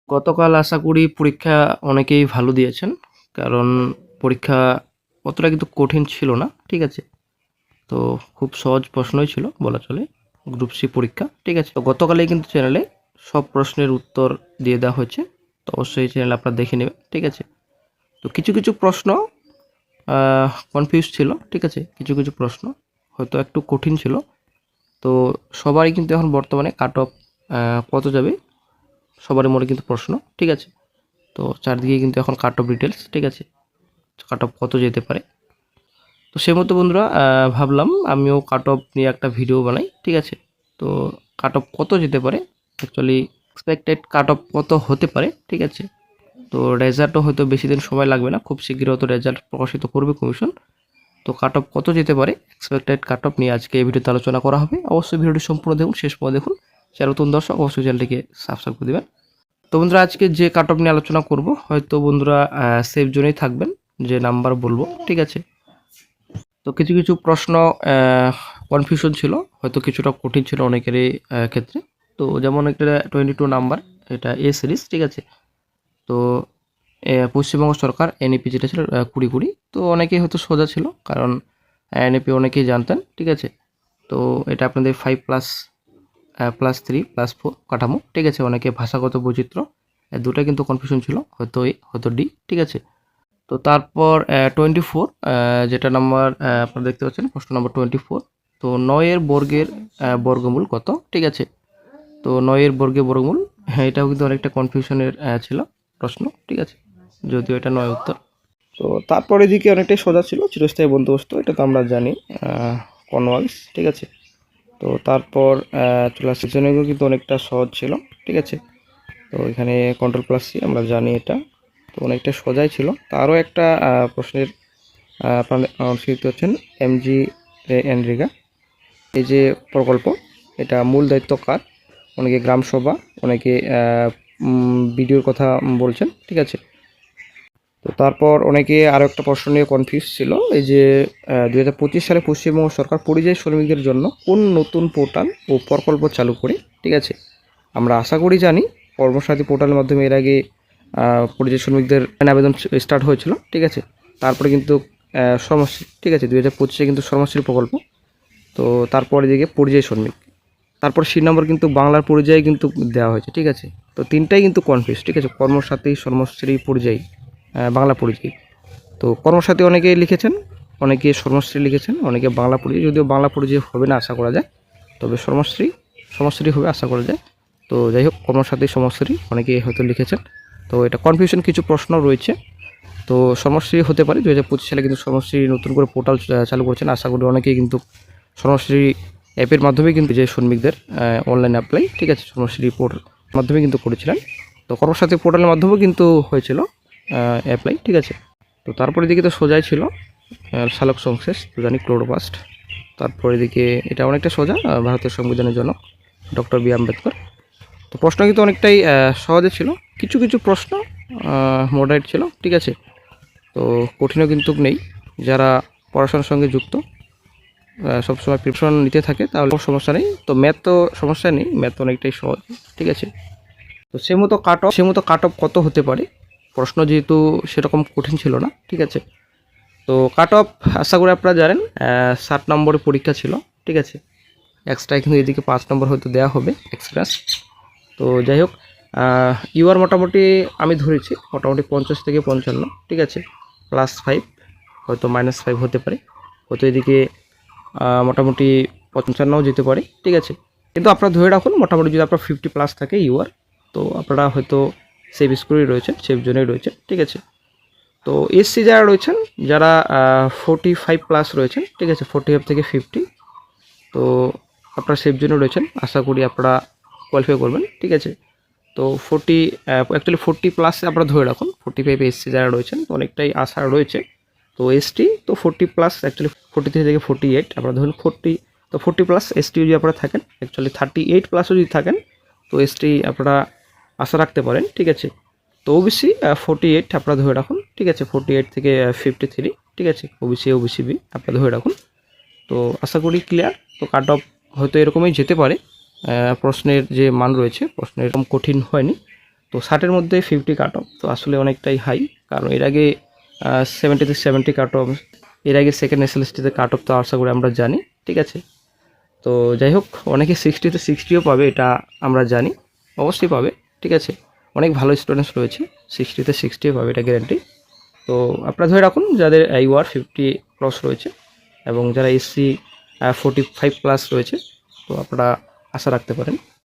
গতকাল আশা করি পরীক্ষা অনেকেই ভালো দিয়েছেন। কারণ পরীক্ষা অতটা কিন্তু কঠিন ছিল না। ঠিক আছে? তো খুব সহজ প্রশ্নই ছিল বলা চলে। গ্রুপ সি পরীক্ষা। ঠিক আছে? তো গতকালেই কিন্তু চ্যানেলে সব প্রশ্নের উত্তর দিয়ে দেওয়া হয়েছে। তো অবশ্যই চ্যানেল আপনারা দেখে নেবেন। ঠিক আছে? তো কিছু প্রশ্ন কনফিউজ ছিল। ঠিক আছে? কিছু প্রশ্ন হয়তো একটু কঠিন ছিল। তো সবারই কিন্তু এখন বর্তমানে কাট অফ কত যাবে সবারই মনে কিন্তু প্রশ্ন। ঠিক আছে? তো চারদিকে কিন্তু এখন কাট অফ ডিটেলস। ঠিক আছে? কাট অফ কত যেতে পারে। তো সেই মতো বন্ধুরা ভাবলাম আমিও কাট অফ নিয়ে একটা ভিডিও বানাই। ঠিক আছে? তো কাট অফ কত যেতে পারে, অ্যাকচুয়ালি এক্সপেক্টেড কাট অফ কত হতে পারে। ঠিক আছে? তো রেজাল্টও হয়তো বেশি দিন সময় লাগবে না, খুব শীঘ্রই হয়তো রেজাল্ট প্রকাশিত করবে কমিশন। তো কাট অফ কত যেতে পারে, এক্সপেক্টেড কাট অফ নিয়ে আজকে এই ভিডিওতে আলোচনা করা হবে। অবশ্যই ভিডিওটি সম্পূর্ণ দেখুন, শেষ পর্যন্ত দেখুন। যারা নতুন দর্শক অবশ্যই চ্যানেলটিকে সাবস্ক্রাইব করে দেবেন। তো বন্ধুরা আজকে যে কাট অফ নিয়ে আলোচনা করব, হয়তো বন্ধুরা সেফ জোনেই থাকবেন, যে নাম্বার বলবো। ঠিক আছে? তো কিছু প্রশ্ন কনফিউশন ছিল, হয়তো কিছুটা কঠিন ছিল অনেকেরই ক্ষেত্রে। তো যেমন একটা 22 নাম্বার, এটা এ সিরিজ। ঠিক আছে? তো পশ্চিমবঙ্গ সরকার এনইপি যেটা ছিল 2020, তো অনেকেই হয়তো সোজা ছিল, কারণ এনইপি অনেকেই জানতেন। ঠিক আছে? তো এটা আপনাদের 5+, +3+4 কাঠামো। ঠিক আছে? অনেকে ভাষাগত বৈচিত্র্য, দুটা কিন্তু কনফিউশন ছিল, হয়তো এ হয়তো ডি। ঠিক আছে? তো তারপর 24, যেটা নাম্বার আপনারা দেখতে পাচ্ছেন, প্রশ্ন নাম্বার 24। তো 9 বর্গের বর্গমূল কত? ঠিক আছে? তো 9 বর্গের বর্গমূল, হ্যাঁ এটাও কিন্তু অনেকটা কনফিউশনের ছিল প্রশ্ন। ঠিক আছে? যদিও এটা 9 উত্তর। তো তারপর এদিকে অনেকটাই সোজা ছিল, চিরস্থায়ী বন্দোবস্ত, এটা তো আমরা জানি, কর্নওয়ালিস। ঠিক আছে? তো তারপর চলে আসছে জনৈক, কিন্তু অনেকটা সহজ ছিল। ঠিক আছে? তো এখানে কন্ট্রোল+C আমরা জানি এটা, তো অনেকটা সোজাই ছিল। তারও একটা প্রশ্নের আপনারা অনুষ্ঠিত হচ্ছেন এমজি এনরেগা, এই যে প্রকল্প, এটা মূল দায়িত্ব কার? অনেকে গ্রাম সভা, অনেকে বিডিওর কথা বলছেন। ঠিক আছে? তো তারপর অনেকে আরও একটা প্রশ্ন নিয়ে কনফিউজ ছিল, এই যে 2025 সালে পশ্চিমবঙ্গ সরকার পরিযায়ী শ্রমিকদের জন্য কোন নতুন পোর্টাল ও প্রকল্প চালু করে? ঠিক আছে? আমরা আশা করি জানি কর্মসাথী পোর্টালের মাধ্যমে এর আগে পরিযায়ী শ্রমিকদের আবেদন স্টার্ট হয়েছিল। ঠিক আছে? তারপরে কিন্তু শ্রমশ্রী। ঠিক আছে? 2025-এ কিন্তু শ্রমশ্রী প্রকল্প। তো তারপরে দিকে পরিযায়ী শ্রমিক, তারপর সি নম্বর কিন্তু বাংলার পরিযায়ী কিন্তু দেওয়া হয়েছে। ঠিক আছে? তো তিনটাই কিন্তু কনফিউজ। ঠিক আছে? কর্মসাথী, শ্রমশ্রী, পরিযায়ী, বাংলা পরিযায়ী। তো কর্মসাথী অনেকে লিখেছেন, অনেকে শ্রমশ্রী লিখেছেন, অনেকে বাংলা পরিযায়ী। যদিও বাংলা পরিযায়ী হবে না আশা করা যায়, তবে শ্রমশ্রী হবে আশা করা যায়। তো যাই হোক, কর্মসাথী, শ্রমশ্রী অনেকে হয়তো লিখেছেন। তো এটা কনফিউশন কিছু প্রশ্ন রয়েছে। তো শ্রমশ্রী হতে পারে, 2025 সালে কিন্তু শ্রমশ্রী নতুন করে পোর্টাল চালু করেছেন। আশা করি অনেকেই কিন্তু শ্রমশ্রী অ্যাপের মাধ্যমে কিন্তু যে শ্রমিকদের অনলাইন অ্যাপ্লাই, ঠিক আছে, শ্রমশ্রী পোর্টাল মাধ্যমে কিন্তু করেছিলেন। তো কর্মসাথী পোর্টালের মাধ্যমেও কিন্তু হয়েছিল অ্যাপ্লাই। ঠিক আছে? তো তারপর এদিকে তো সোজাই ছিল সালোক সংশ্লেষ, তো জানি ক্লোরোপ্লাস্ট। তারপর এদিকে এটা অনেকটা সোজা, ভারতের সংবিধানের জনক ডক্টর বি আম্বেদকর। তো প্রশ্ন কিন্তু অনেকটাই সহজে ছিল, কিছু প্রশ্ন মডারেট ছিল। ঠিক আছে? তো কঠিনও কিন্তু নেই। যারা পড়াশোনার সঙ্গে যুক্ত, সবসময় প্রিপারেশন নিতে থাকে, তাহলে সমস্যা নেই। তো ম্যাথ তো সমস্যা নেই, ম্যাথ অনেকটাই সহজ। ঠিক আছে? তো সে মতো কাট অফ কত হতে পারে, প্রশ্ন যেহেতু সেরকম কঠিন ছিল না। ঠিক আছে? তো কাট অফ আশা করি আপনারা জানেন, 60 নম্বরের পরীক্ষা ছিল। ঠিক আছে? এক্সট্রা কিন্তু এদিকে 5 নম্বর হয়তো দেওয়া হবে এক্সট্রা। তো যাই হোক, ইউআর মোটামুটি আমি ধরেছি মোটামুটি 50 থেকে 55। ঠিক আছে? +5, হয়তো -5 হতে পারে, হয়তো এদিকে মোটামুটি 55ও যেতে পারে। ঠিক আছে? কিন্তু আপনারা ধরে রাখুন মোটামুটি যদি আপনার 50+ থাকে ইউআর, তো আপনারা হয়তো সেফ স্কোরেই রয়েছেন, সেফ জোনেই রয়েছেন। ঠিক আছে? তো এসসি যারা রয়েছেন, যারা 45+ রয়েছেন, ঠিক আছে, 45 থেকে 50, তো আপনারা সেফ জোনে রয়েছেন, আশা করি আপনারা কোয়ালিফাই করবেন। ঠিক আছে? তো 40, অ্যাকচুয়ালি 40+ আপনারা ধরে রাখুন, 45 এসসি যারা রয়েছেন, তো অনেকটাই আশা রয়েছে। তো এসটি তো 40+, অ্যাকচুয়ালি 43 থেকে 48 আপনারা ধরুন 40। তো 40+ এসটি যদি আপনারা থাকেন, অ্যাকচুয়ালি 38+ও যদি থাকেন, তো এসটি আপনারা আশা রাখতে পারেন। ঠিক আছে? তো ওবিসি 48 আপনারা ধরে রাখুন। ঠিক আছে? 48 থেকে 53। ঠিক আছে? ওবিসি বি আপনারা ধরে রাখুন। তো আশা করি ক্লিয়ার। তো কাট অফ হয়তো এরকমই যেতে পারে, প্রশ্নের যে মান রয়েছে, প্রশ্নের এরকম কঠিন হয়নি। তো তো 60-এর মধ্যে 50 কাট অফ তো আসলে অনেকটাই হাই, কারণ এর আগে 70 কাট অফ, এর আগে সেকেন্ড এসএলএসটিতে কাট অফ তো আশা করি আমরা জানি, ঠিক আছে। তো যাই হোক, অনেকে 60-তে 60ও পাবে, এটা আমরা জানি, অবশ্যই পাবে, ঠিক আছে। অনেক ভালো স্টুডেন্টস রয়েছে, 60-তে 60ও পাবে, এটা গ্যারান্টি। তো আপনারা ধরে রাখুন যাদের ইউআর 50 ক্রস রয়েছে এবং যারা এসসি 45 প্লাস রয়েছে, তো আপনারা আশা রাখতে পারেন।